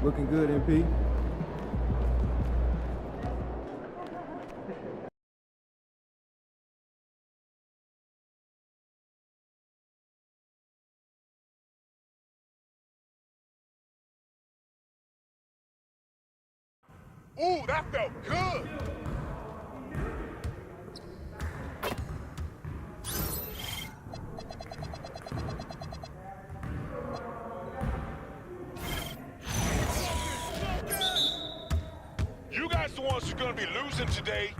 Looking good, MP. Ooh, that felt good. You guys the ones who are gonna be losing today.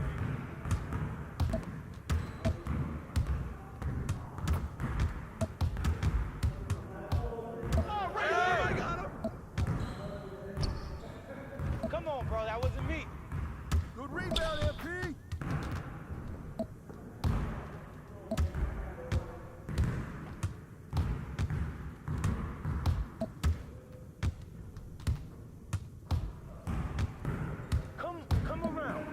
Come on, bro, that wasn't me. Good rebound, MP. Come around.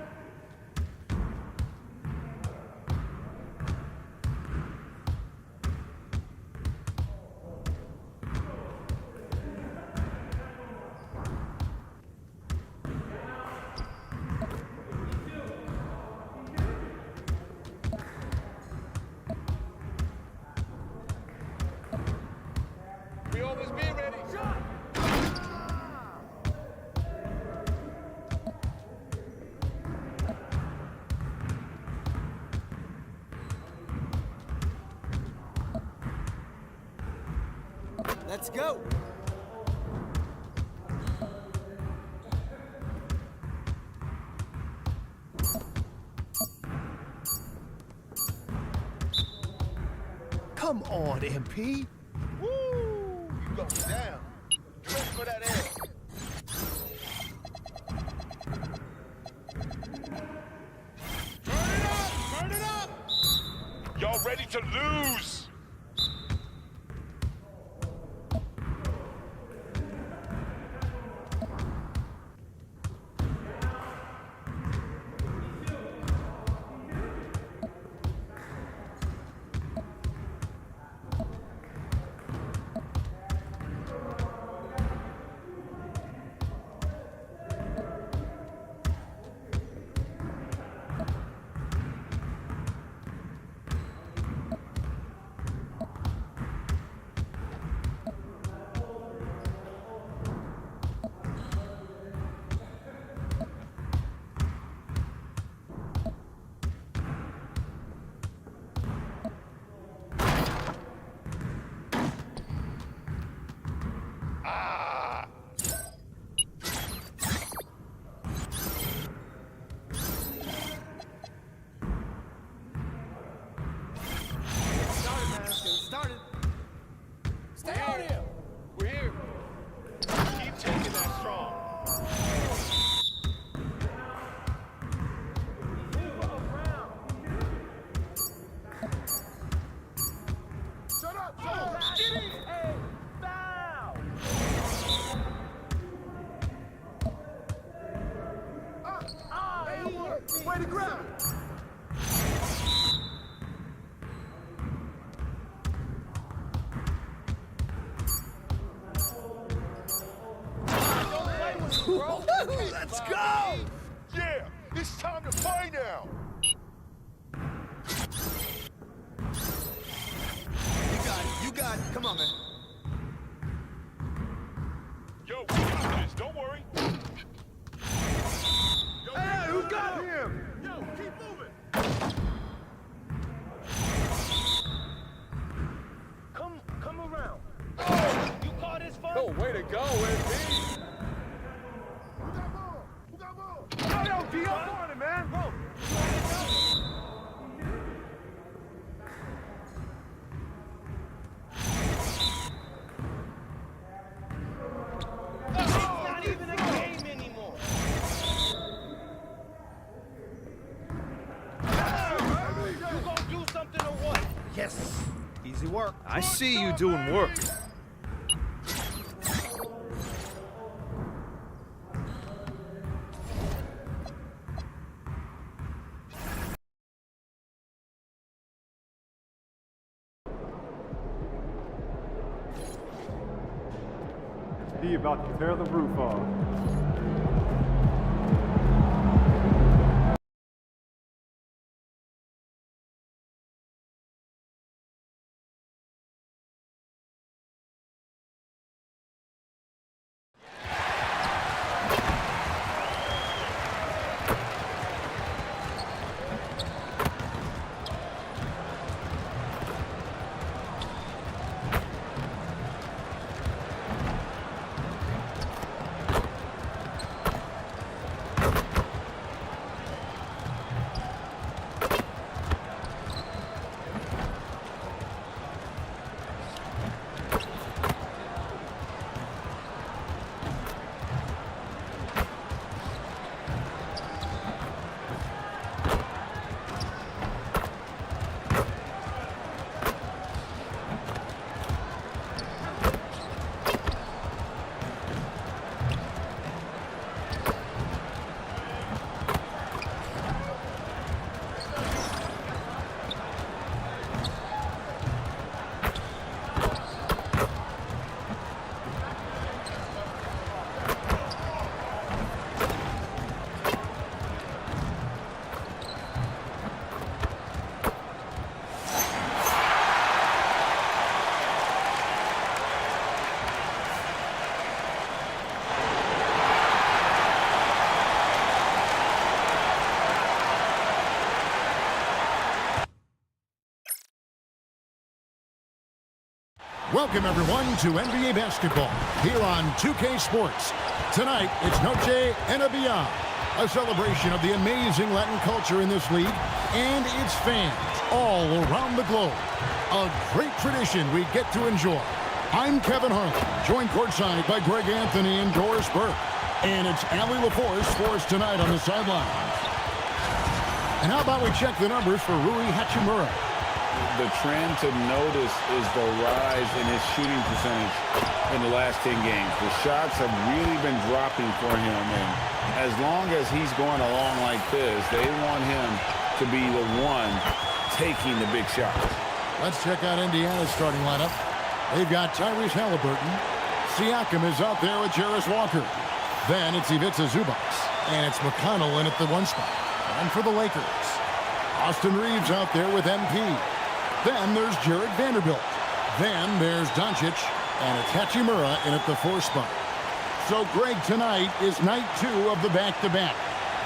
We always be ready. Shot! Let's go. Come on, MP. Woo! You got me down. You ready for that air? Turn it up! Turn it up! Y'all ready to lose? Way to grab it. Let's go! Yeah, it's time to play now. You got it. You got it. Come on, man. Yo, we got this. Don't worry. Yo, Hey, who got him? Yo, keep moving. Come around. Oh! You call this fun? Yo, way to go, MP. Who got ball? Yo, D up on it, man. Bro, it's not even a game anymore. You gonna do something or what? Yes. Easy work. I see you doing work. He about to tear the roof off. Welcome, everyone, to NBA Basketball here on 2K Sports. Tonight, it's Noche en Beyond, a celebration of the amazing Latin culture in this league and its fans all around the globe. A great tradition we get to enjoy. I'm Kevin Harlan, joined courtside by Greg Anthony and Doris Burke. And it's Allie LaForce for us tonight on the sidelines. And how about we check the numbers for Rui Hachimura? The trend to notice is the rise in his shooting percentage in the last 10 games. The shots have really been dropping for him, and as long as he's going along like this, they want him to be the one taking the big shots. Let's check out Indiana's starting lineup. They've got Tyrese Halliburton. Siakam is out there with Jarris Walker. Then it's Ivica Zubac, and it's McConnell in at the one spot. And for the Lakers, Austin Reeves out there with MP. Then there's Jared Vanderbilt. Then there's Doncic, and it's Hachimura in at the 4 spot. So, Greg, tonight is night 2 of the back-to-back.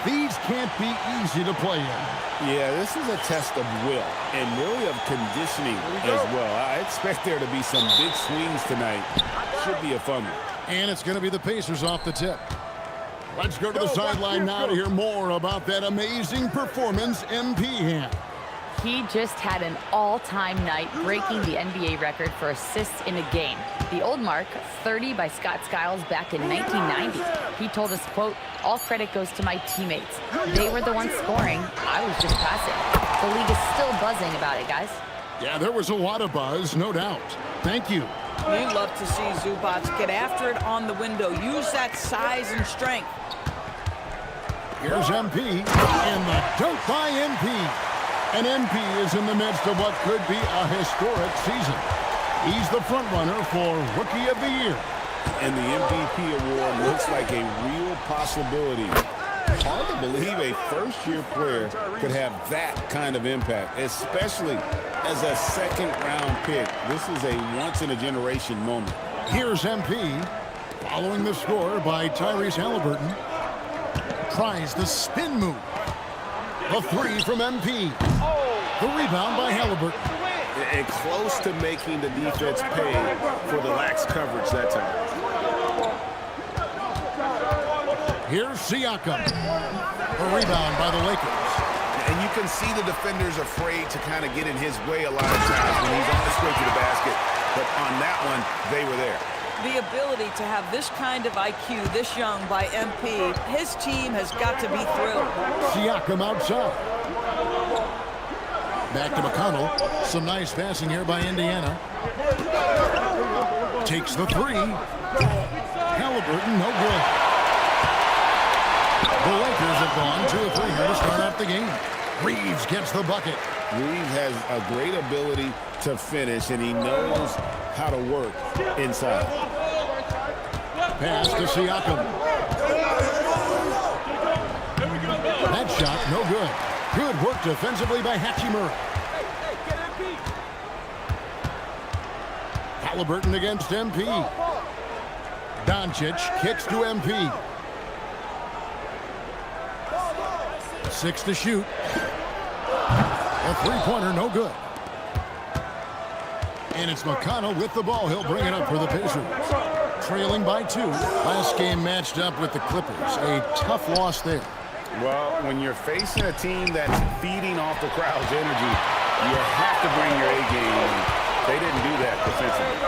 These can't be easy to play in. Yeah, this is a test of will and really of conditioning as well. I expect there to be some big swings tonight. Should be a fun one. And it's going to be the Pacers off the tip. Let's go to the sideline now to hear more about that amazing performance MP had. He just had an all-time night, breaking the NBA record for assists in a game. The old mark, 30 by Scott Skiles back in 1990. He told us, quote, "All credit goes to my teammates. They were the ones scoring. I was just passing." The league is still buzzing about it, guys. Yeah, there was a lot of buzz, no doubt. Thank you. You love to see Zubac get after it on the window. Use that size and strength. Here's MP, and the dunk by MP. And MP is in the midst of what could be a historic season. He's the front runner for Rookie of the Year. And the MVP award looks like a real possibility. Hard to believe a first-year player could have that kind of impact, especially as a second-round pick. This is a once-in-a-generation moment. Here's MP, following the score by Tyrese Halliburton. Tries the spin move. A 3 from MP. The rebound by Halliburton. And close to making the defense pay for the lax coverage that time. Here's Siakam. A rebound by the Lakers. And you can see the defenders afraid to kind of get in his way a lot of times when he's on his way to the basket. But on that one, they were there. The ability to have this kind of IQ this young by MP, his team has got to be thrilled. Siakam outside. Back to McConnell. Some nice passing here by Indiana. Takes the 3. Halliburton, no good. The Lakers have gone 2 of 3 here to start out the game. Reeves gets the bucket. Reeves has a great ability to finish, and he knows how to work inside. Pass to Siakam. That shot, no good. Good work defensively by Hachimura. Halliburton against MP. Doncic kicks to MP. 6 to shoot. A three-pointer, no good. And it's McConnell with the ball. He'll bring it up for the Pacers. Trailing by 2. Last game matched up with the Clippers. A tough loss there. Well, when you're facing a team that's feeding off the crowd's energy, you have to bring your A game. They didn't do that defensively.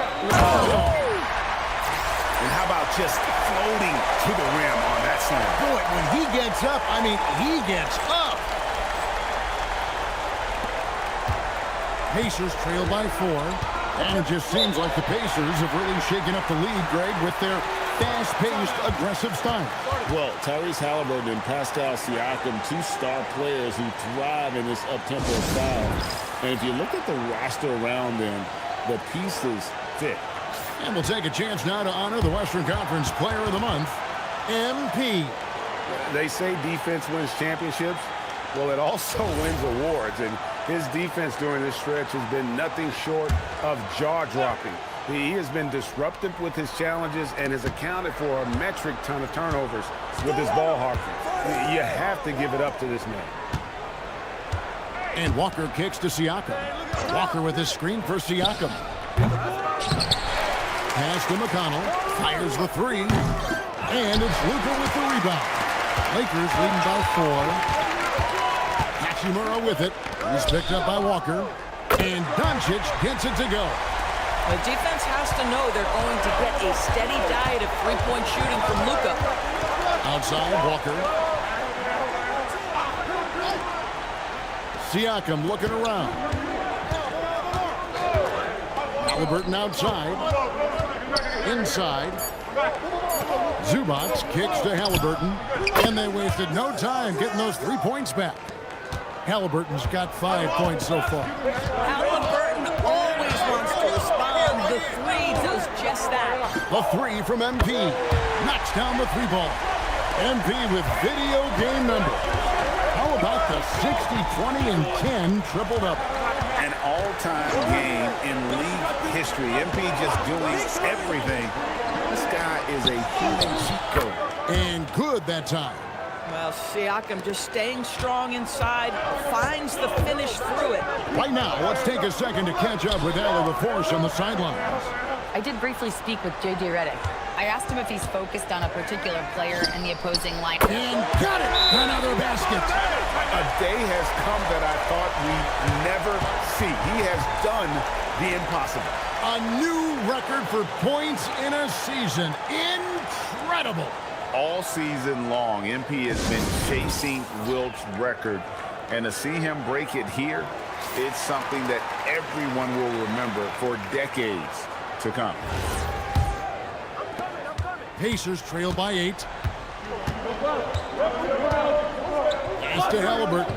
And how about just floating to the rim on that slam? Boy, when he gets up, I mean, he gets up. Pacers trail by 4. And it just seems like the Pacers have really shaken up the lead, Greg, with their fast-paced, aggressive style. Well, Tyrese Halliburton and Pascal Siakam, 2 star players who thrive in this up-tempo style. And if you look at the roster around them, the pieces fit. And we'll take a chance now to honor the Western Conference Player of the Month, MP. They say defense wins championships. Well, it also wins awards. And his defense during this stretch has been nothing short of jaw-dropping. He has been disruptive with his challenges and has accounted for a metric ton of turnovers with his ball hawking. You have to give it up to this man. And Walker kicks to Siakam. Walker with his screen for Siakam. Pass to McConnell. Fires the 3. And it's Luka with the rebound. Lakers leading by 4. Hachimura with it. He's picked up by Walker. And Doncic gets it to go. The defense has to know they're going to get a steady diet of three-point shooting from Luka. Outside, Walker. Siakam looking around. Halliburton outside. Inside. Zubac kicks to Halliburton. And they wasted no time getting those 3 points back. Halliburton's got 5 points so far. Halliburton always wants to respond. The 3 does just that. A 3 from MP. Knocks down the 3-ball. MP with video game numbers. How about the 60, 20, and 10 triple-double? An all-time game in league history. MP just doing everything. This guy is a human cheat code. And good that time. Well, Siakam just staying strong inside, finds the finish through it. Right now, let's take a second to catch up with Al LaForce on the sidelines. I did briefly speak with J.J. Redick. I asked him if he's focused on a particular player in the opposing line. And got it! Another basket. A day has come that I thought we'd never see. He has done the impossible. A new record for points in a season. Incredible. All season long, MP has been chasing Wilt's record. And to see him break it here, it's something that everyone will remember for decades to come. Pacers trail by 8. Pass to Halliburton.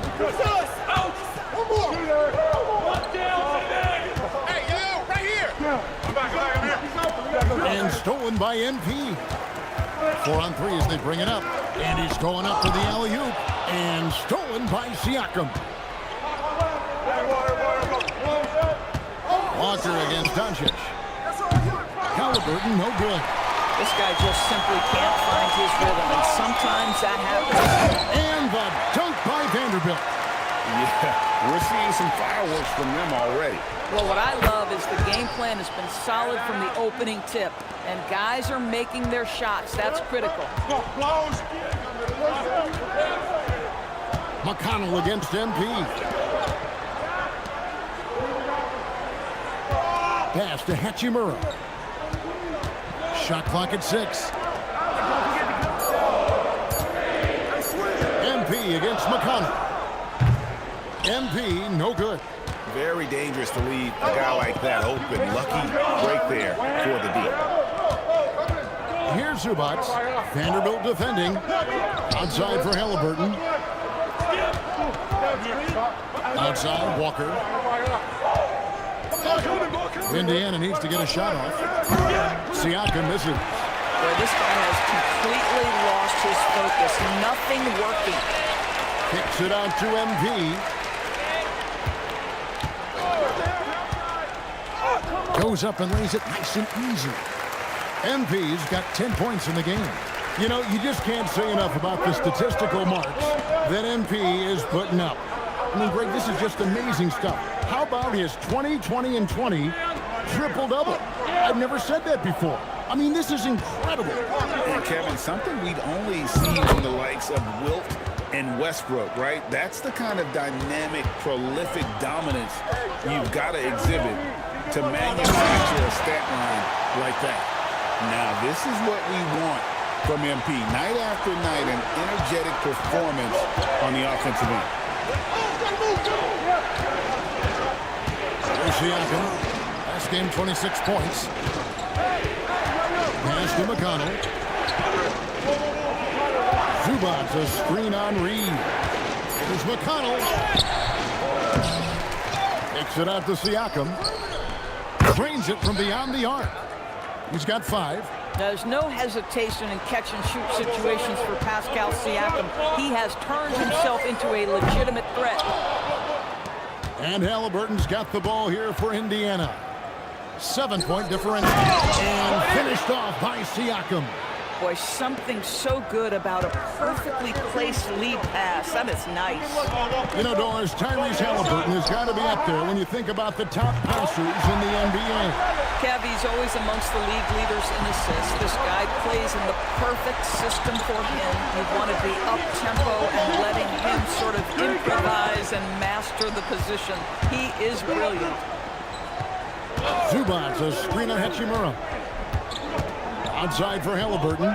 Hey, yo, right here. And stolen by MP. 4 on 3 as they bring it up. And he's going up for the alley-oop. And stolen by Siakam. Walker against Doncic. Halliburton, no good. This guy just simply can't find his rhythm, and sometimes that happens. And the dunk by Vanderbilt. Yeah, we're seeing some fireworks from them already. Well, what I love is the game plan has been solid from the opening tip, and guys are making their shots. That's critical. McConnell against MP. Pass to Hachimura. Shot clock at 6. MP against McConnell. MP, no good. Very dangerous to leave a guy like that open. Lucky break there for the D. Here's Zubac. Vanderbilt defending. Outside for Halliburton. Outside, Walker. Indiana needs to get a shot off. Siakam misses. Boy, this guy has completely lost his focus. Nothing working. Kicks it out to MP. Goes up and lays it nice and easy. MP's got 10 points in the game. You know, you just can't say enough about the statistical marks that MP is putting up. I mean, Greg, this is just amazing stuff. How about his 20, 20, and 20 triple-double? I've never said that before. I mean, this is incredible. And Kevin, something we'd only seen from the likes of Wilt and Westbrook, right? That's the kind of dynamic, prolific dominance you've got to exhibit to manufacture a stat line like that. Now, this is what we want from MP. Night after night, an energetic performance on the offensive end. Siakam, last game 26 points. Pass to McConnell. Zubac, a screen on Reed. Here's McConnell. Takes it out to Siakam. Drains it from beyond the arc. He's got 5. There's no hesitation in catch-and-shoot situations for Pascal Siakam. He has turned himself into a legitimate threat. And Halliburton's got the ball here for Indiana. 7-point differential. And finished off by Siakam. Boy, something so good about a perfectly placed lead pass. That is nice. You know, Doris, Tyrese Halliburton has got to be up there when you think about the top passers in the NBA. Kev, he's always amongst the league leaders in assists. This guy plays in the perfect system for him. You want to be up-tempo and letting him sort of improvise and master the position. He is brilliant. Zubac, a screen on Hachimura. Outside for Halliburton.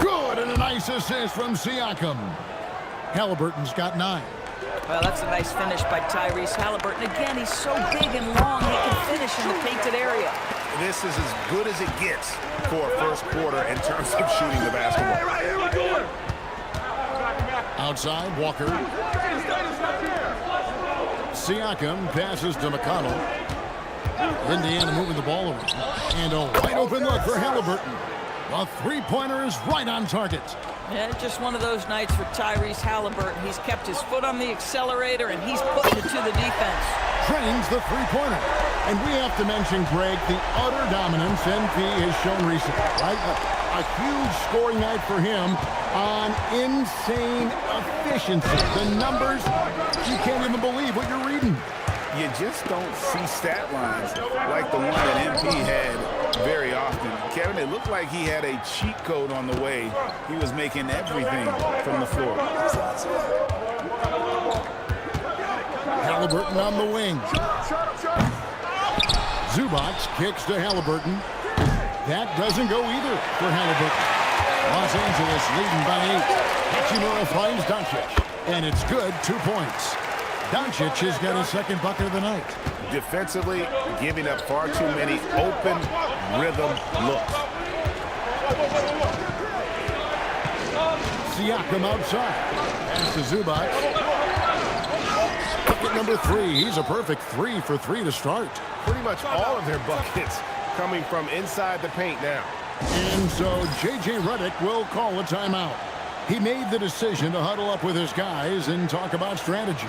Good, and a nice assist from Siakam. Halliburton's got 9. Well, that's a nice finish by Tyrese Halliburton. Again, he's so big and long, he can finish in the painted area. This is as good as it gets for a first quarter in terms of shooting the basketball. Outside, Walker. Siakam passes to McConnell. Indiana moving the ball around. And a wide open look for Halliburton. A three-pointer is right on target. Yeah, just one of those nights for Tyrese Halliburton. He's kept his foot on the accelerator, and he's putting it to the defense. Trains the three-pointer. And we have to mention, Greg, the utter dominance NP has shown recently, right? A huge scoring night for him on insane efficiency. The numbers, you can't even believe what you're reading. You just don't see stat lines like the one that MP had very often. Kevin, it looked like he had a cheat code on the way. He was making everything from the floor. Halliburton on the wing. Zubac kicks to Halliburton. That doesn't go either for Halliburton. Los Angeles leading by 8. Hachimura finds Doncic. And it's good, 2 points. Doncic has got his second bucket of the night. Defensively, giving up far too many open rhythm looks. Siakam outside. Pass to Zubac. Bucket number 3. He's a perfect 3 for 3 to start. Pretty much all of their buckets coming from inside the paint now. And so J.J. Redick will call a timeout. He made the decision to huddle up with his guys and talk about strategy.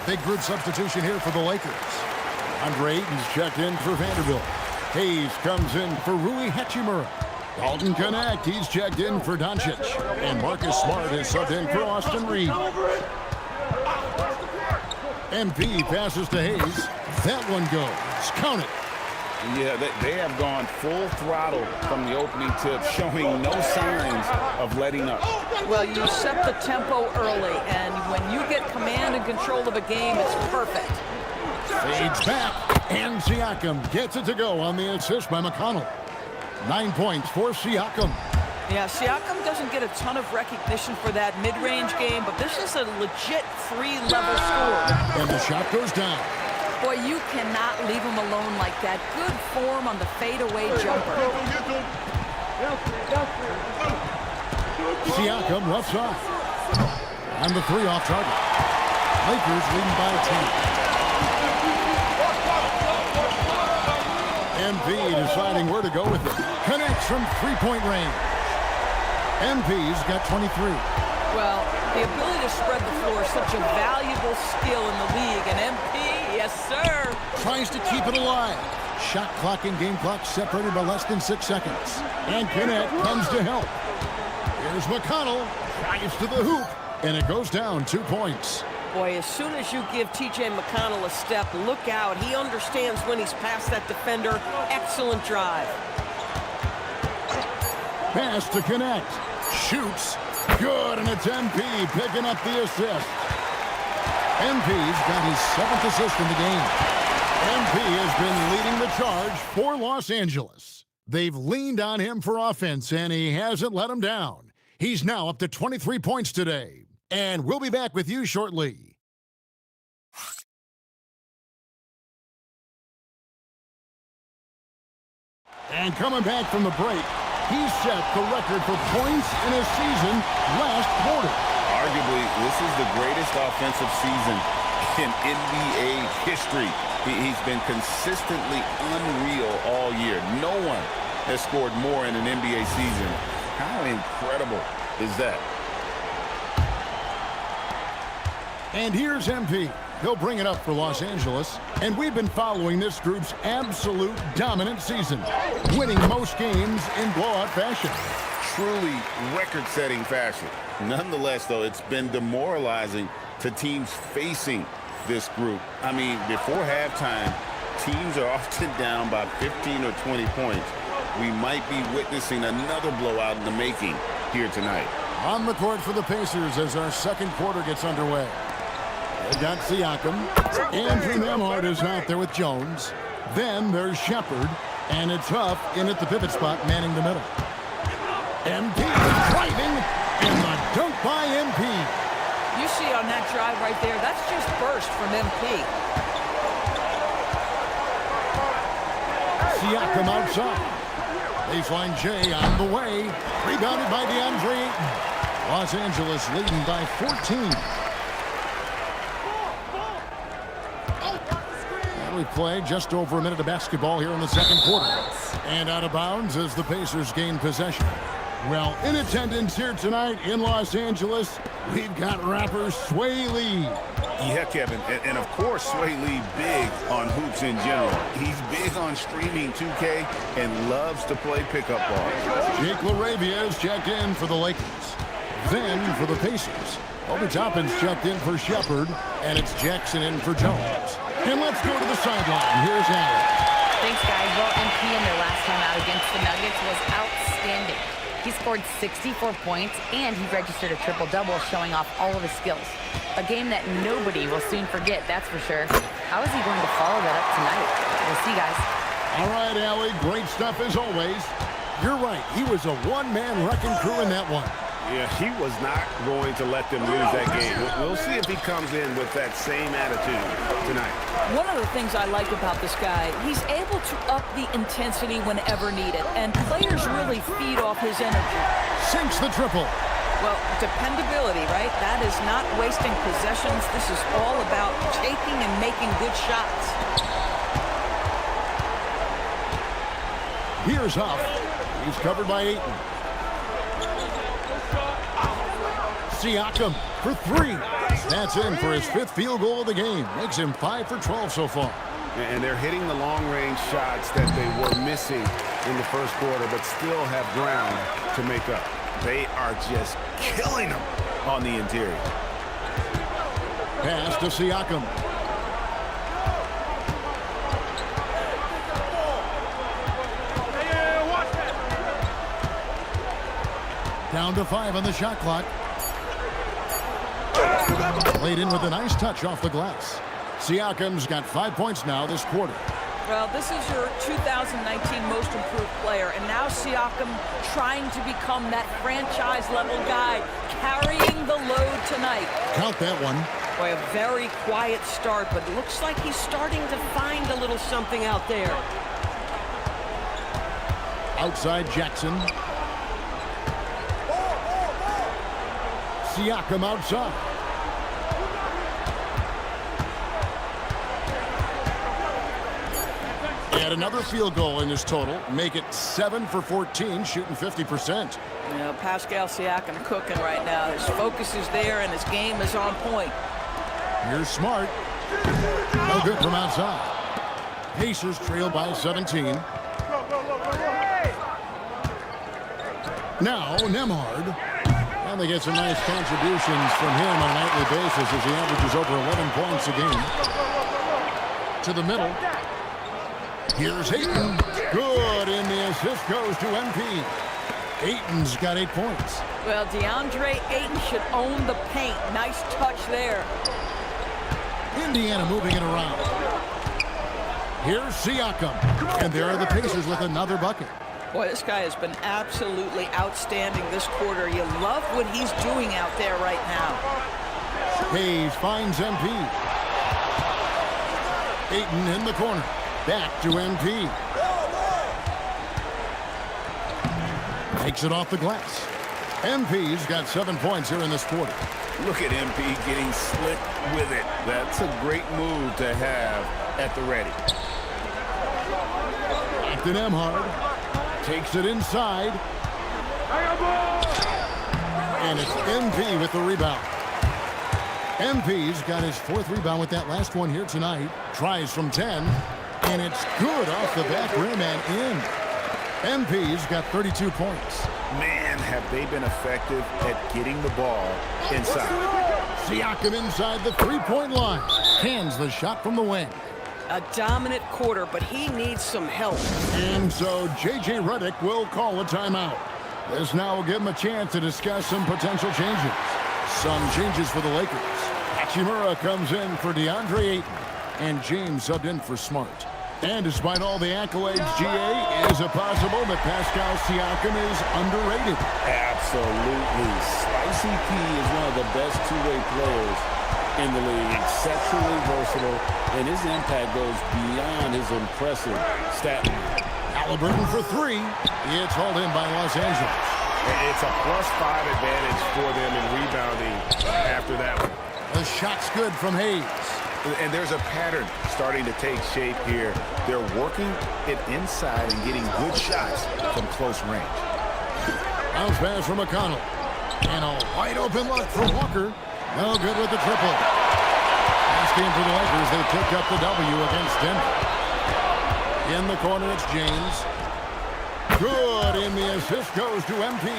Big group substitution here for the Lakers. Andre Ayton's checked in for Vanderbilt. Hayes comes in for Rui Hachimura. Dalton Connect, he's checked in for Doncic. And Marcus Smart is subbed in for Austin Reed. MP passes to Hayes. That one goes. Count it. Yeah, they have gone full throttle from the opening tip, showing no signs of letting up. Well, you set the tempo early, and when you get command and control of a game, it's perfect. Fades back, and Siakam gets it to go on the assist by McConnell. 9 points for Siakam. Yeah, Siakam doesn't get a ton of recognition for that mid-range game, but this is a legit 3-level score. And the shot goes down. Boy, you cannot leave him alone like that. Good form on the fadeaway jumper. Siakam left side. And the 3 off target. Lakers leading by 10. MP deciding where to go with it. Connects from 3-point range. MP's got 23. Well, the ability to spread the floor is such a valuable skill in the league. And MP, yes, sir. Tries to keep it alive. Shot clock and game clock separated by less than 6 seconds. And Kennett comes to help. Here's McConnell. Drives to the hoop. And it goes down 2 points. Boy, as soon as you give T.J. McConnell a step, look out. He understands when he's past that defender. Excellent drive. Pass to Connect. Shoots. Good, and it's MP picking up the assist. MP's got his 7th assist in the game. MP has been leading the charge for Los Angeles. They've leaned on him for offense, and he hasn't let them down. He's now up to 23 points today. And we'll be back with you shortly. And coming back from the break, he set the record for points in a season last quarter. Arguably, this is the greatest offensive season in NBA history. He's been consistently unreal all year. No one has scored more in an NBA season. How incredible is that? And here's MP. He'll bring it up for Los Angeles. And we've been following this group's absolute dominant season, winning most games in blowout fashion. Truly record-setting fashion. Nonetheless, though, it's been demoralizing to teams facing this group. I mean, before halftime, teams are often down by 15 or 20 points. We might be witnessing another blowout in the making here tonight. On the court for the Pacers as our second quarter gets underway. They got Siakam. Andrew Nemhard is out there with Jones. Then there's Shepard. And it's Huff in at the pivot spot, manning the middle. MP driving. And the dunk by MP. You see on that drive right there, that's just burst from MP. Siakam outside. Baseline J on the way. Rebounded by DeAndre Ayton. Los Angeles leading by 14. We play just over a minute of basketball here in the second quarter. And out of bounds as the Pacers gain possession. Well, in attendance here tonight in Los Angeles, we've got rapper Sway Lee. Yeah, Kevin, and of course Sway Lee big on hoops in general. He's big on streaming 2K and loves to play pickup ball. Jake LaRavia is checked in for the Lakers. Then for the Pacers, Obi Toppin's checked in for Shepard, and it's Jackson in for Jones. And let's go to the sideline. Here's Allen. Thanks, guys. Well, MP in their last time out against the Nuggets was outstanding. He scored 64 points, and he registered a triple-double, showing off all of his skills. A game that nobody will soon forget, that's for sure. How is he going to follow that up tonight? We'll see, guys. All right, Allie, great stuff as always. You're right. He was a one-man wrecking crew in that one. Yeah, he was not going to let them lose that game. We'll see if he comes in with that same attitude tonight. One of the things I like about this guy, he's able to up the intensity whenever needed, and players really feed off his energy. Sinks the triple. Well, dependability, right? That is not wasting possessions. This is all about taking and making good shots. Here's Huff. He's covered by Ayton. Siakam for 3. That's in for his 5th field goal of the game. Makes him 5 for 12 so far. And they're hitting the long-range shots that they were missing in the first quarter, but still have ground to make up. They are just killing them on the interior. Pass to Siakam. Down to 5 on the shot clock. Played in with a nice touch off the glass. Siakam's got 5 points now this quarter. Well, this is your 2019 most improved player, and now Siakam trying to become that franchise-level guy, carrying the load tonight. Count that one. Boy, a very quiet start, but looks like he's starting to find a little something out there. Outside Jackson. Siakam outside. And another field goal in his total. Make it 7 for 14, shooting 50%. You know, Pascal Siakam cooking right now. His focus is there, and his game is on point. Here's Smart. No good from outside. Pacers trail by 17. Now, Nemhard. And they get some nice contributions from him on a nightly basis as he averages over 11 points a game. To the middle. Here's Ayton. Good, and the assist goes to MP. Ayton's got 8 points. Well, DeAndre Ayton should own the paint. Nice touch there. Indiana moving it around. Here's Siakam. And there are the Pacers with another bucket. Boy, this guy has been absolutely outstanding this quarter. You love what he's doing out there right now. Hayes finds MP. Ayton in the corner. Back to MP. Takes it off the glass. MP's got 7 points here in this quarter. Look at MP getting slick with it. That's a great move to have at the ready. Back to Nemhard. Takes it inside. And it's MP with the rebound. MP's got his 4th rebound with that last one here tonight. Tries from 10. And it's good off the back rim and in. MP's got 32 points. Man, have they been effective at getting the ball inside. Siakam inside the three-point line. Cans the shot from the wing. A dominant quarter, but he needs some help. And so J.J. Redick will call a timeout. This now will give him a chance to discuss some potential changes. Some changes for the Lakers. Hachimura comes in for DeAndre Ayton. And James subbed in for Smart. And despite all the accolades, GA, is it possible that Pascal Siakam is underrated? Absolutely. Spicy P is one of the best two-way players in the league. Exceptionally versatile, and his impact goes beyond his impressive stat line. Halliburton for 3. It's hauled in by Los Angeles. It's a +5 advantage for them in rebounding after that one. The shot's good from Hayes. And there's a pattern starting to take shape here. They're working it inside and getting good shots from close range. Bounce pass from McConnell. And a wide open look for Walker. No good with the triple. Last game for the Lakers, they picked up the W against Denver. In the corner, it's James. Good, and the assist goes to MP.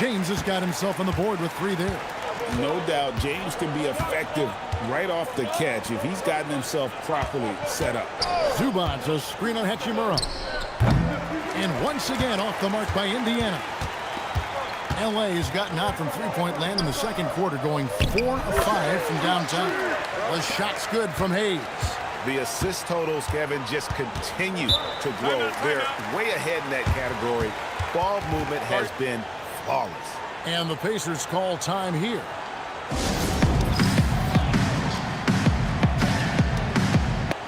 James has got himself on the board with 3 there. No doubt James can be effective right off the catch if he's gotten himself properly set up. Zubac's a screen on Hachimura. And once again off the mark by Indiana. LA has gotten out from three-point land in the second quarter, going 4 of 5 from downtown. The shot's good from Hayes. The assist totals, Kevin, just continue to grow. They're way ahead in that category. Ball movement has been flawless. And the Pacers call time here.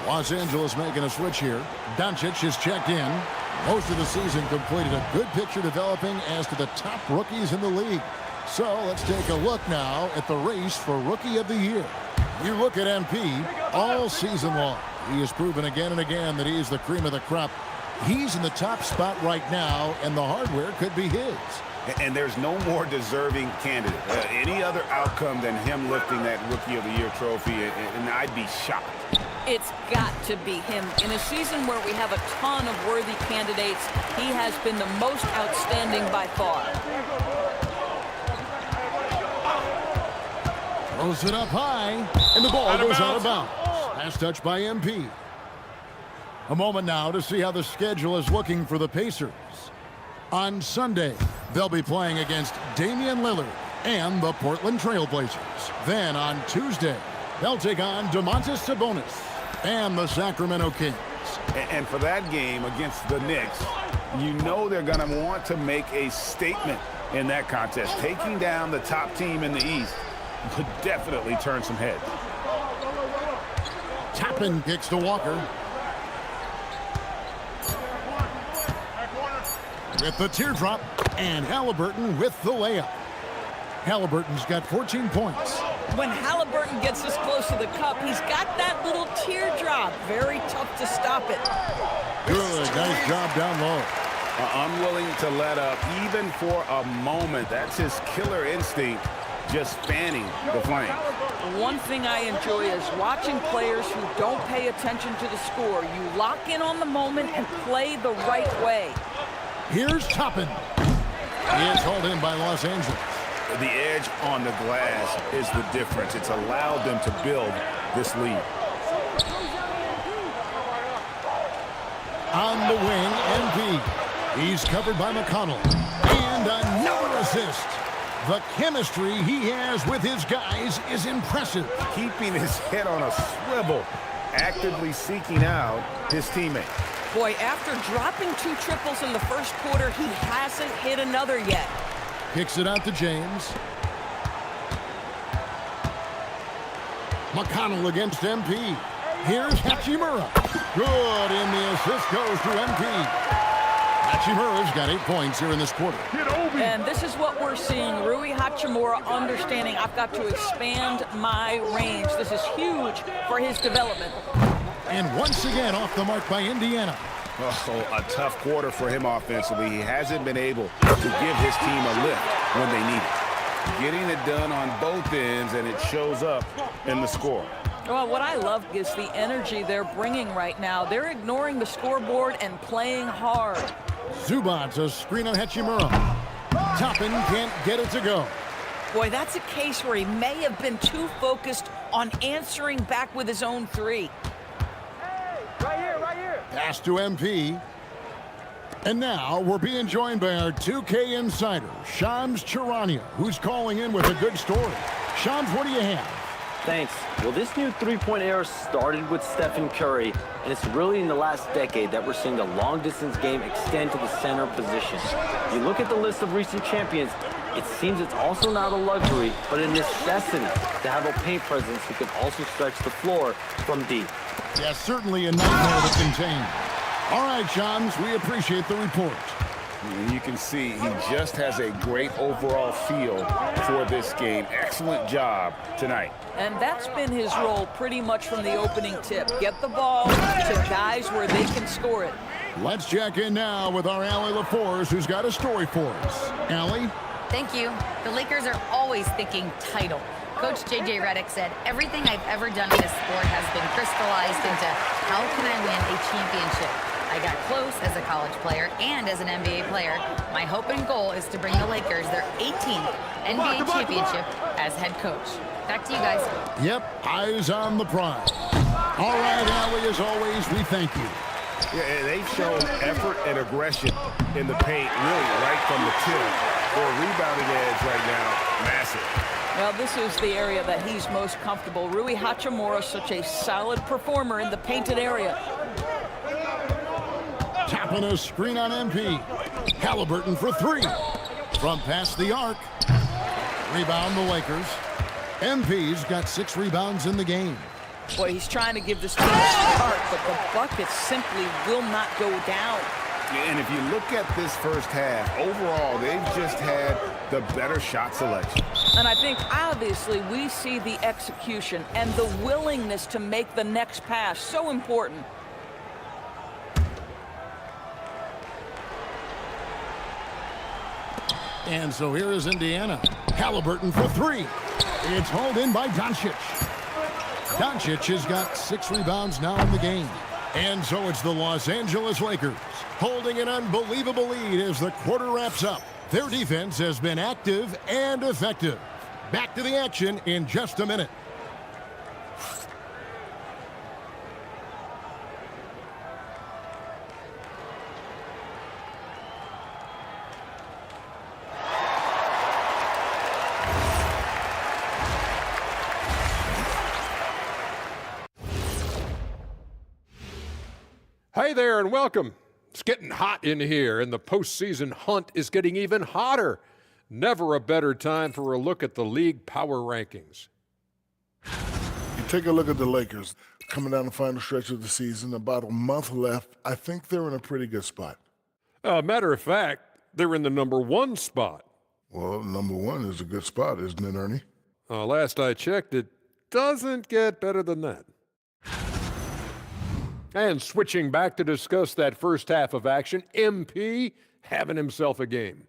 Los Angeles making a switch here. Doncic has checked in. Most of the season completed a good picture developing as to the top rookies in the league. So let's take a look now at the race for Rookie of the Year. You look at MP all season long. He has proven again and again that he is the cream of the crop. He's in the top spot right now, and the hardware could be his. And there's no more deserving candidate. Any other outcome than him lifting that Rookie of the Year trophy, and I'd be shocked. It's got to be him. In a season where we have a ton of worthy candidates, he has been the most outstanding by far. Throws it up high, and the ball goes out of bounds. Last touch by MP. A moment now to see how the schedule is looking for the Pacers. On Sunday, they'll be playing against Damian Lillard and the Portland Trail Blazers. Then on Tuesday, they'll take on Domantas Sabonis and the Sacramento Kings. And for that game against the Knicks, you know they're going to want to make a statement in that contest. Taking down the top team in the East could definitely turn some heads. Toppin kicks to Walker. With the teardrop, and Halliburton with the layup. Halliburton's got 14 points. When Halliburton gets this close to the cup, he's got that little teardrop. Very tough to stop it. Good, nice job down low. Unwilling to let up even for a moment. That's his killer instinct, just fanning the flame. One thing I enjoy is watching players who don't pay attention to the score. You lock in on the moment and play the right way. Here's Toppin. He is hauled in by Los Angeles. The edge on the glass is the difference. It's allowed them to build this lead. On the wing, MP. He's covered by McConnell. And another assist. The chemistry he has with his guys is impressive. Keeping his head on a swivel, actively seeking out his teammate. Boy, after dropping 2 triples in the first quarter, he hasn't hit another yet. Kicks it out to James. McConnell against MP. Here's Hachimura. Good, and the assist goes to MP. Hachimura's got 8 points here in this quarter. And this is what we're seeing. Rui Hachimura understanding I've got to expand my range. This is huge for his development. And once again off the mark by Indiana. Oh, a tough quarter for him offensively. He hasn't been able to give his team a lift when they need it. Getting it done on both ends, and it shows up in the score. Well, what I love is the energy they're bringing right now. They're ignoring the scoreboard and playing hard. Zubac's a screen on Hachimura. Toppin can't get it to go. Boy, that's a case where he may have been too focused on answering back with his own 3. Right here, right here. Pass to MP. And now we're being joined by our 2K insider, Shams Charania, who's calling in with a good story. Shams, what do you have? Thanks. Well, this new three-point era started with Stephen Curry, and it's really in the last decade that we're seeing the long-distance game extend to the center position. If you look at the list of recent champions, it seems it's also not a luxury, but a necessity to have a paint presence who can also stretch the floor from deep. Yeah, certainly a nightmare to contain. All right, Shams, we appreciate the report. And you can see he just has a great overall feel for this game. Excellent job tonight. And that's been his role pretty much from the opening tip. Get the ball to guys where they can score it. Let's check in now with our Allie LaForce, who's got a story for us. Allie? Thank you. The Lakers are always thinking title. Coach J.J. Redick said, everything I've ever done in this sport has been crystallized into how can I win a championship? I got close as a college player and as an NBA player. My hope and goal is to bring the Lakers their 18th NBA championship as head coach. Back to you guys. Yep, eyes on the prize. All right, Allie, as always, we thank you. Yeah, they've shown effort and aggression in the paint, really right from the tip. For a rebounding edge right now, massive. Well, this is the area that he's most comfortable. Rui Hachimura, such a solid performer in the painted area. Tapping a screen on MP. Halliburton for 3. From past the arc. Rebound the Lakers. MP's got 6 rebounds in the game. Boy, he's trying to give this team a start, but the buckets simply will not go down. And if you look at this first half, overall, they've just had the better shot selection. And I think, obviously, we see the execution and the willingness to make the next pass so important. And so here is Indiana. Halliburton for 3. It's hauled in by Doncic. Doncic has got 6 rebounds now in the game. And so it's the Los Angeles Lakers holding an unbelievable lead as the quarter wraps up. Their defense has been active and effective. Back to the action in just a minute. Hey Hey there and welcome. It's getting hot in here, and the postseason hunt is getting even hotter. Never a better time for a look at the league power rankings. You take a look at the Lakers coming down the final stretch of the season, about a month left. I think they're in a pretty good spot. Matter of fact, they're in the #1 spot. Well, #1 is a good spot, isn't it, Ernie? Last I checked, it doesn't get better than that. And switching back to discuss that first half of action, MP having himself a game.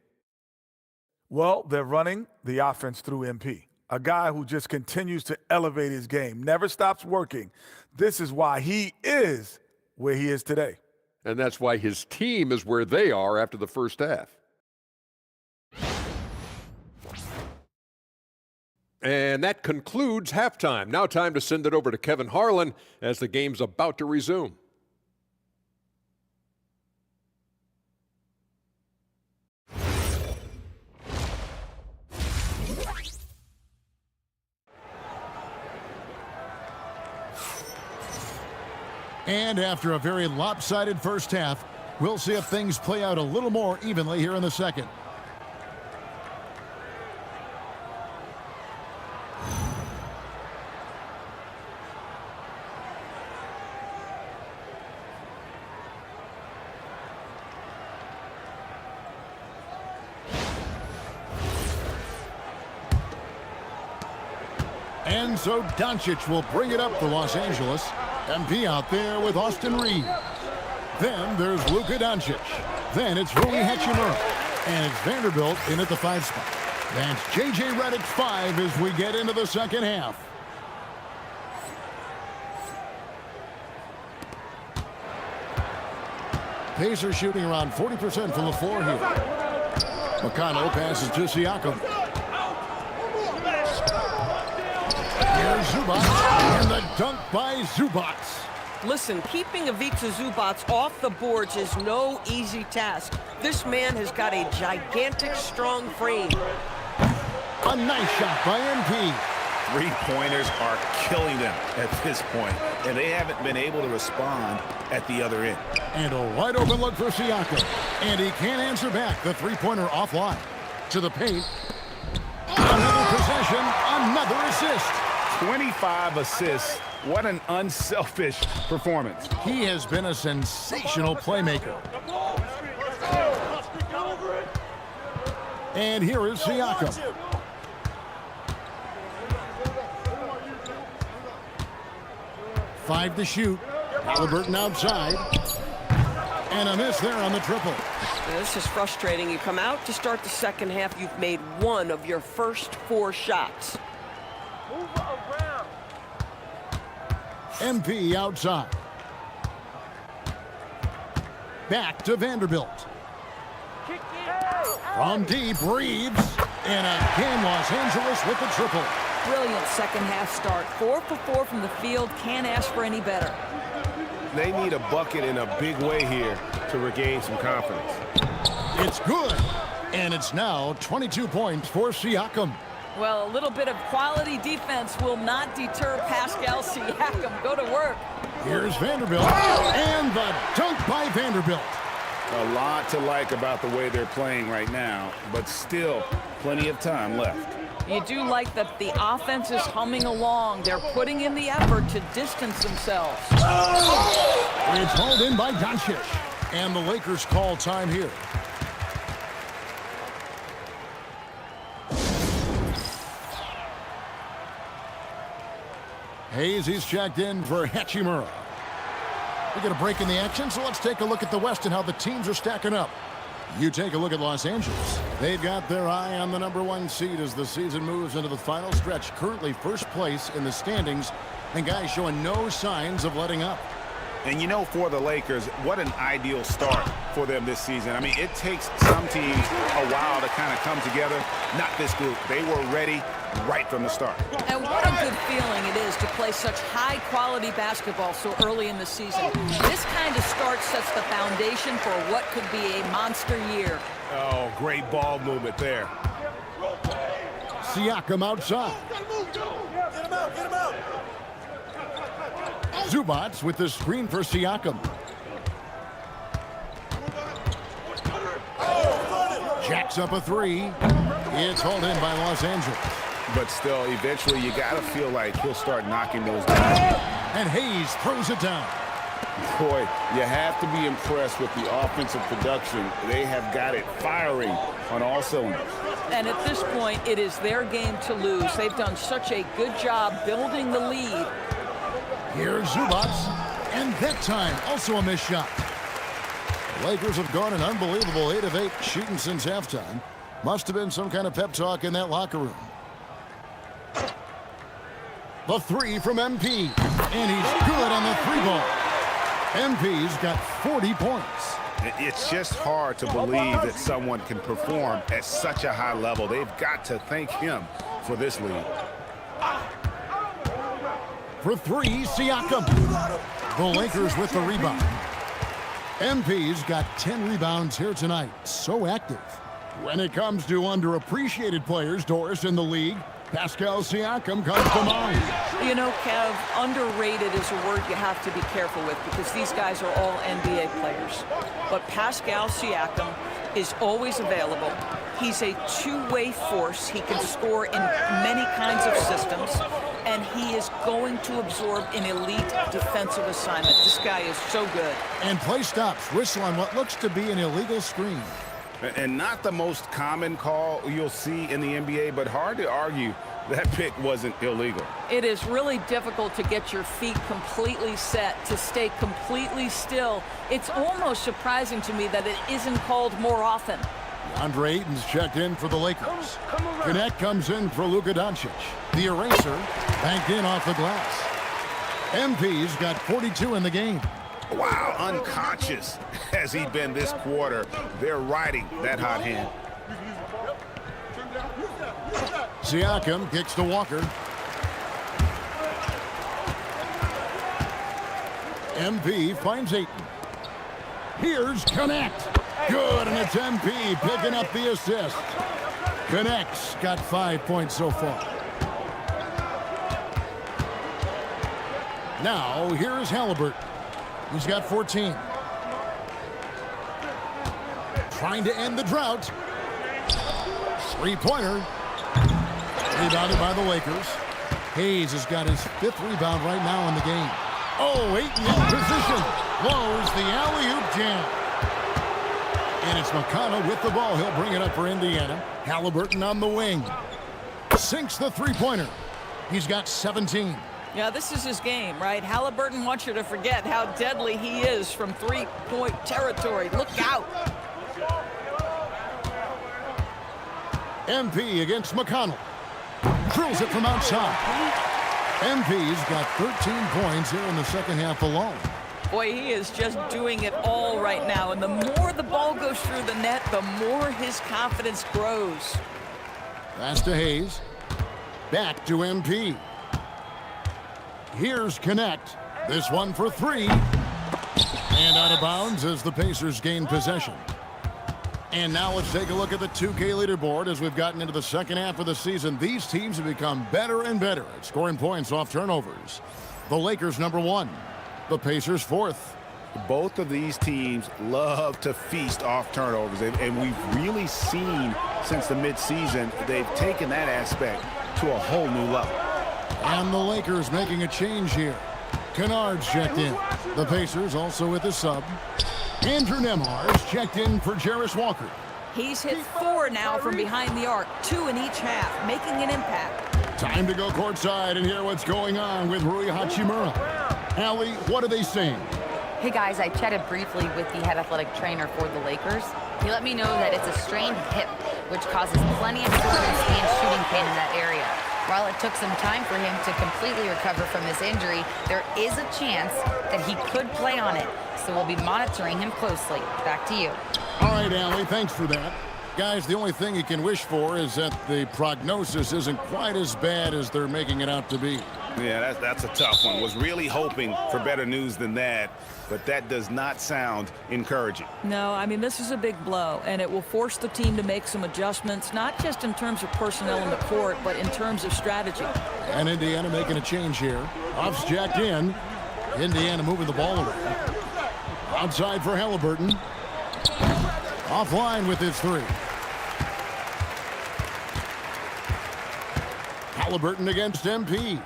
Well, they're running the offense through MP, a guy who just continues to elevate his game, never stops working. This is why he is where he is today. And that's why his team is where they are after the first half. And that concludes halftime. Now time to send it over to Kevin Harlan as the game's about to resume. And after a very lopsided first half, we'll see if things play out a little more evenly here in the second. And so Doncic will bring it up for Los Angeles. MP out there with Austin Reed. Then there's Luka Doncic. Then it's Rui Hachimura. And it's Vanderbilt in at the 5 spot. That's J.J. Redick 5 as we get into the second half. Pacers shooting around 40% from the floor here. McConnell passes to Siakam. Here's Zubats, and the dunk by Zubats. Listen, keeping Ivica Zubats off the boards is no easy task. This man has got a gigantic, strong frame. A nice shot by MP. Three-pointers are killing them at this point, and they haven't been able to respond at the other end. And a wide-open look for Siakam. And he can't answer back. The three-pointer offline. To the paint. Another possession, another assist. 25 assists. What an unselfish performance. He has been a sensational playmaker. And here is Siakam. Five to shoot. Halliburton outside. And a miss there on the triple. This is frustrating. You come out to start the second half, you've made one of your first 4 shots. MP outside. Back to Vanderbilt. From deep, Reeves. And again, Los Angeles with the triple. Brilliant second half start. 4 for 4 from the field. Can't ask for any better. They need a bucket in a big way here to regain some confidence. It's good. And it's now 22 points for Siakam. Well, a little bit of quality defense will not deter Pascal Siakam. Go to work. Here's Vanderbilt. And the dunk by Vanderbilt. A lot to like about the way they're playing right now, but still plenty of time left. You do like that the offense is humming along. They're putting in the effort to distance themselves. It's hauled in by Doncic. And the Lakers call time here. Hayes, he's checked in for Hachimura. We get a break in the action, so let's take a look at the West and how the teams are stacking up. You take a look at Los Angeles. They've got their eye on the #1 seed as the season moves into the final stretch. Currently first place in the standings, and guys showing no signs of letting up. And you know, for the Lakers, what an ideal start for them this season. I mean, it takes some teams a while to kind of come together. Not this group. They were ready right from the start. And what a good feeling it is to play such high-quality basketball so early in the season. This kind of start sets the foundation for what could be a monster year. Oh, great ball movement there. Siakam outside. Get him out, get him out. Zubats with the screen for Siakam. picks up a three. It's hauled in by Los Angeles. But still, eventually, you got to feel like he'll start knocking those down. And Hayes throws it down. Boy, you have to be impressed with the offensive production. They have got it firing on all cylinders. And at this point, it is their game to lose. They've done such a good job building the lead. Here's Zubats, and that time also a missed shot. The Lakers have gone an unbelievable 8 of 8 shooting since halftime. Must have been some kind of pep talk in that locker room. The three from MP, and he's good on the three ball. MP's got 40 points. It's just hard to believe that someone can perform at such a high level. They've got to thank him for this lead. For three, Siakam. The Lakers with the rebound. MP's got 10 rebounds here tonight. So active. When it comes to underappreciated players, Doris, in the league, Pascal Siakam comes to mind. You know, Kev, underrated is a word you have to be careful with because these guys are all NBA players. But Pascal Siakam is always available. He's a two-way force. He can score in many kinds of systems, and he is going to absorb an elite defensive assignment. This guy is so good. And play stops, whistle on what looks to be an illegal screen. And not the most common call you'll see in the NBA, but hard to argue that pick wasn't illegal. It is really difficult to get your feet completely set, to stay completely still. It's almost surprising to me that it isn't called more often. Andre Ayton's checked in for the Lakers. Connect comes in for Luka Doncic. The eraser banked in off the glass. MP's got 42 in the game. Wow, unconscious has he been this quarter. They're riding that hot hand. Siakam kicks to Walker. MP finds Ayton. Here's Connect. Good, and it's MP picking up the assist. Connect's got 5 points so far. Now, here's Halliburton. He's got 14. Trying to end the drought. Three-pointer. Rebounded by the Lakers. Hayes has got his 5th rebound right now in the game. Oh, Ayton in position. Blows the alley-oop jam. And it's McConnell with the ball. He'll bring it up for Indiana. Halliburton on the wing. Sinks the three-pointer. He's got 17. Yeah, this is his game, right? Halliburton wants you to forget how deadly he is from three-point territory. Look out. MP against McConnell. Drills it from outside. MP's got 13 points here in the second half alone. Boy, he is just doing it all right now. And the more the ball goes through the net, the more his confidence grows. Pass to Hayes. Back to MP. Here's Connect. This one for three. And out of bounds as the Pacers gain possession. And now let's take a look at the 2K leaderboard as we've gotten into the second half of the season. These teams have become better and better at scoring points off turnovers. The Lakers #1. The Pacers 4th. Both of these teams love to feast off turnovers. And we've really seen since the midseason, they've taken that aspect to a whole new level. And the Lakers making a change here. Kennard's checked in. The Pacers also with a sub. Andrew Nembhard's checked in for Jarris Walker. He's hit 4 now from behind the arc, 2 in each half, making an impact. Time to go courtside and hear what's going on with Rui Hachimura. Allie, what are they saying? Hey guys, I chatted briefly with the head athletic trainer for the Lakers. He let me know that it's a strained hip, which causes plenty of soreness and shooting pain in that area. While it took some time for him to completely recover from this injury, there is a chance that he could play on it. So we'll be monitoring him closely. Back to you. All right, Allie, thanks for that. Guys, the only thing you can wish for is that the prognosis isn't quite as bad as they're making it out to be. Yeah, that's a tough one. Was really hoping for better news than that, but that does not sound encouraging. No, I mean, this is a big blow, and it will force the team to make some adjustments, not just in terms of personnel in the court, but in terms of strategy. And Indiana making a change here. Off's jacked in. Indiana moving the ball around. Outside for Halliburton. Offline with his three. Halliburton against MP.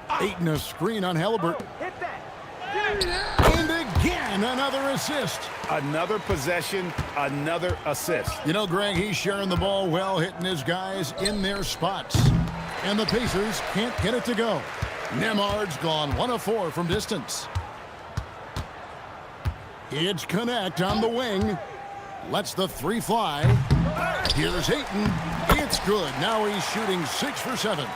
Aiton a screen on Halliburton. Hit that. And again, another assist. Another possession, another assist. You know, Greg, he's sharing the ball well, hitting his guys in their spots. And the Pacers can't get it to go. Nemard's gone 1 of 4 from distance. It's Connect on the wing. Lets the 3 fly. Here's Aiton. It's good. Now he's shooting 6 for 7.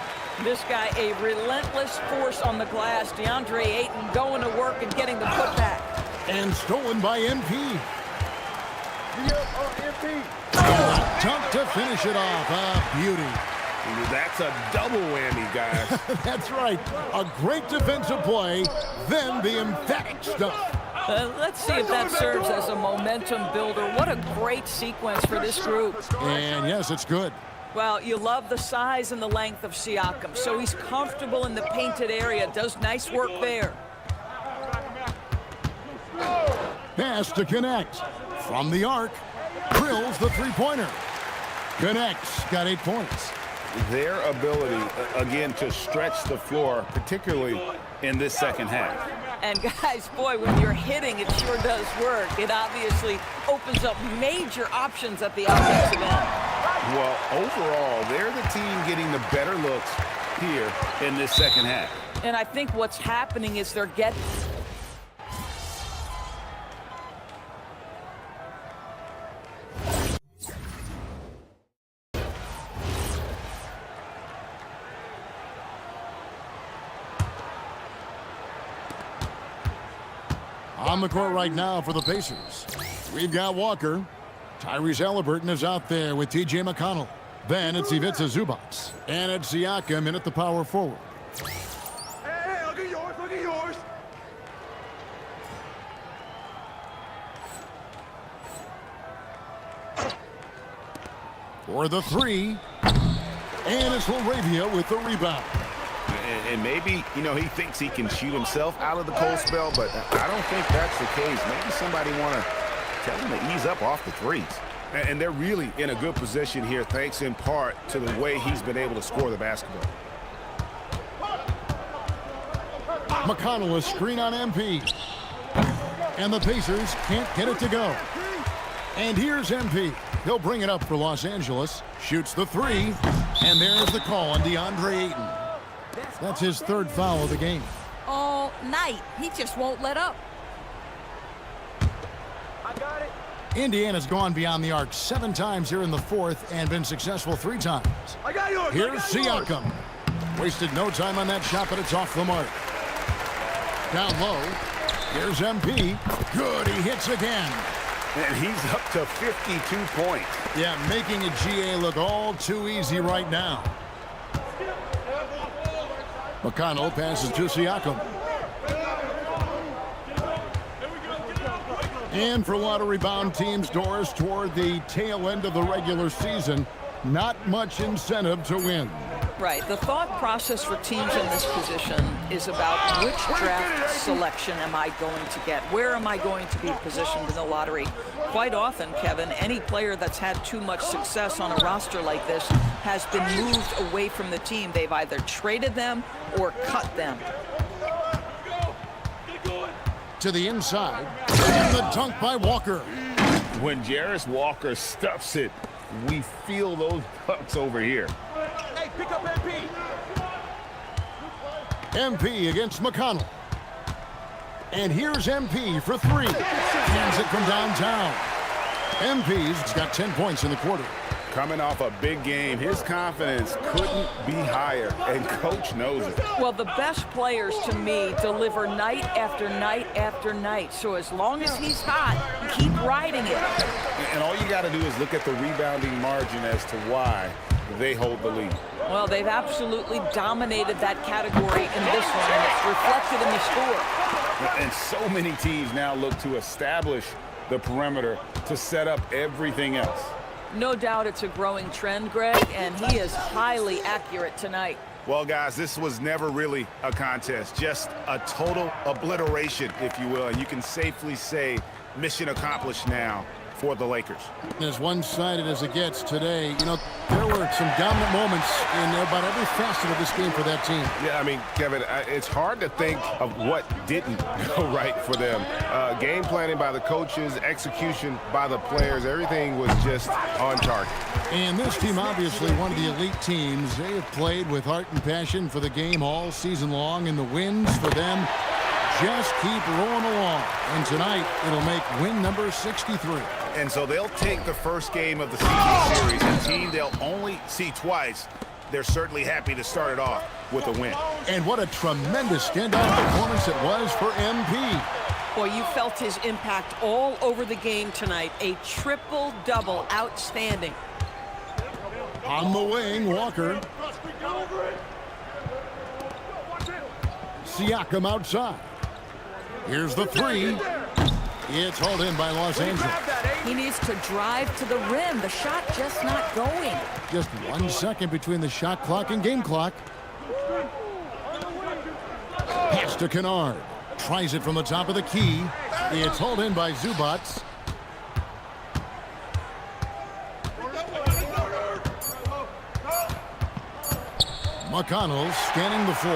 This guy, a relentless force on the glass. DeAndre Ayton going to work and getting the putback. And stolen by MP. MP. Dunk to finish it off. A beauty. That's a double whammy, guys. That's right. A great defensive play, then the emphatic stuff. Let's see if that serves as a momentum builder. What a great sequence for this group. And yes, it's good. Well, you love the size and the length of Siakam, so he's comfortable in the painted area, does nice work there. Pass to Connect. From the arc, drills the three-pointer. Connect's got 8 points. Their ability, again, to stretch the floor, particularly in this second half. And guys, boy, when you're hitting, it sure does work. It obviously opens up major options at the offensive end. Well, overall, they're the team getting the better looks here in this second half. And I think what's happening is they're getting... On the court right now for the Pacers. We've got Walker. Tyrese Halliburton is out there with TJ McConnell. Then it's Ivica Zubac. And it's Siakam in at the power forward. Hey, look at yours, look at yours. For the 3. And it's Laravia with the rebound. And maybe, you know, he thinks he can shoot himself out of the cold spell, but I don't think that's the case. Maybe somebody want to tell him to ease up off the threes. And they're really in a good position here, thanks in part to the way he's been able to score the basketball. McConnell a screen on MP. And the Pacers can't get it to go. And here's MP. He'll bring it up for Los Angeles. Shoots the 3. And there's the call on DeAndre Ayton. That's his 3rd foul of the game. All night. He just won't let up. I got it. Indiana's gone beyond the arc 7 times here in the 4th and been successful 3 times. I got yours. Here's Siakam. Wasted no time on that shot, but it's off the mark. Down low. Here's MP. Good, he hits again. And he's up to 52 points. Yeah, making a GA look all too easy right now. McConnell passes to Siakam. And for a lot of rebound teams, Doris, toward the tail end of the regular season, not much incentive to win. Right. The thought process for teams in this position is about which draft selection am I going to get? Where am I going to be positioned in the lottery? Quite often, Kevin, any player that's had too much success on a roster like this has been moved away from the team. They've either traded them or cut them. To the inside, and the dunk by Walker. When Jarris Walker stuffs it, we feel those pucks over here. Hey, pick up MP. MP against McConnell. And here's MP for 3. Hands it from downtown. MP's got 10 points in the quarter. Coming off a big game, his confidence couldn't be higher, and coach knows it. Well, the best players, to me, deliver night after night after night. So as long as he's hot, keep riding it. And all you got to do is look at the rebounding margin as to why they hold the lead. Well, they've absolutely dominated that category in this one, and it's reflected in the score. And so many teams now look to establish the perimeter to set up everything else. No doubt it's a growing trend, Greg, and he is highly accurate tonight. Well, guys, this was never really a contest, just a total obliteration, if you will. And you can safely say mission accomplished now for the Lakers. As one-sided as it gets today, you know, there were some dominant moments in about every facet of this game for that team. Yeah, I mean, Kevin, it's hard to think of what didn't go right for them. Game planning by the coaches, execution by the players, everything was just on target. And this team, obviously one of the elite teams. They have played with heart and passion for the game all season long, and the wins for them just keep rolling along. And tonight, it'll make win number 63. And so they'll take the first game of the season series, a team they'll only see twice. They're certainly happy to start it off with a win. And what a tremendous standout performance it was for MP. Boy, you felt his impact all over the game tonight. A triple-double, outstanding. On the wing, Walker. Siakam outside. Here's the three. It's hauled in by Los Angeles. He needs to drive to the rim. The shot just not going. Just 1 second between the shot clock and game clock. Pass to Kennard. Tries it from the top of the key. It's hauled in by Zubats. McConnell scanning the floor.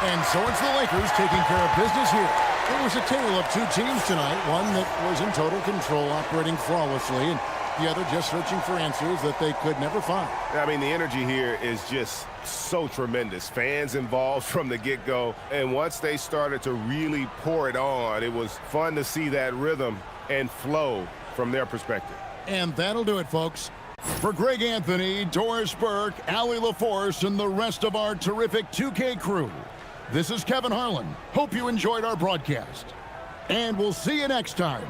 And so it's the Lakers taking care of business here. It was a tale of two teams tonight. One that was in total control, operating flawlessly, and the other just searching for answers that they could never find. I mean, the energy here is just so tremendous. Fans involved from the get-go. And once they started to really pour it on, it was fun to see that rhythm and flow from their perspective. And that'll do it, folks. For Greg Anthony, Doris Burke, Allie LaForce, and the rest of our terrific 2K crew, this is Kevin Harlan. Hope you enjoyed our broadcast. And we'll see you next time.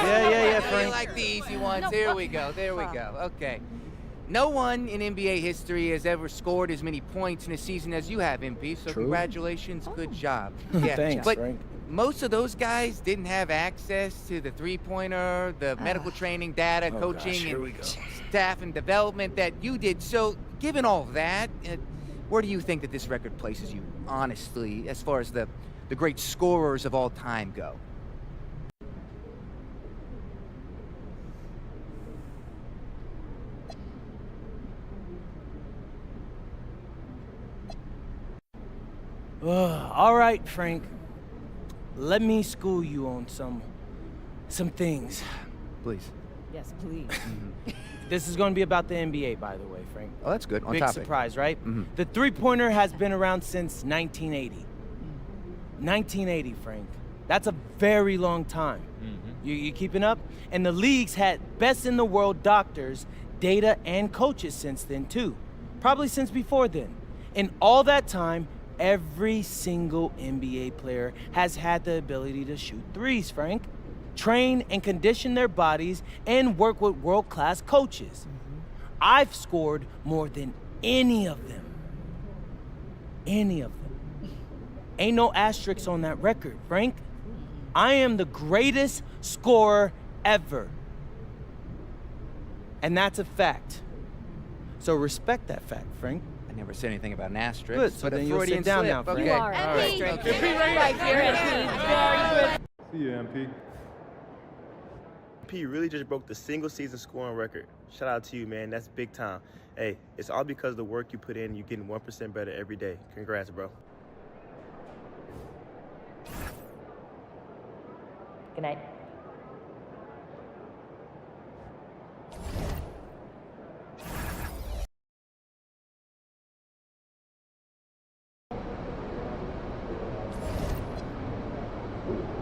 Yeah, Frank. Like the easy ones. There we go. Okay. No one in NBA history has ever scored as many points in a season as you have, MP, so True. Congratulations. Good job. Yeah. Thanks, but Frank. most of those guys didn't have access to the three-pointer, the medical training data, coaching, and staff and development that you did. So given all that, where do you think that this record places you, honestly, as far as the great scorers of all time go? All right, Frank. Let me school you on some things. Please. Yes, please. This is going to be about the NBA, by the way, Frank. Oh, that's good. On Big topic. surprise, right? The three-pointer has been around since 1980. 1980, Frank. That's a very long time. You keeping up? And the league's had best-in-the-world doctors, data, and coaches since then, too. Probably since before then. In all that time, every single NBA player has had the ability to shoot threes, Frank. Train and condition their bodies and work with world-class coaches. I've scored more than any of them. Any of them. Ain't no asterisks on that record, Frank. I am the greatest scorer ever. And that's a fact. So respect that fact, Frank. I never said anything about an asterisk. Good, so but then a you'll Freudian sit down slip. now, Frank. Okay. You are. All right. MP, Okay. right here, MP. Very good. See you, MP. P really just broke the single season scoring record. Shout out to you, man. That's big time. Hey, it's all because of the work you put in. You're getting 1% better every day. Congrats, bro. Good night. You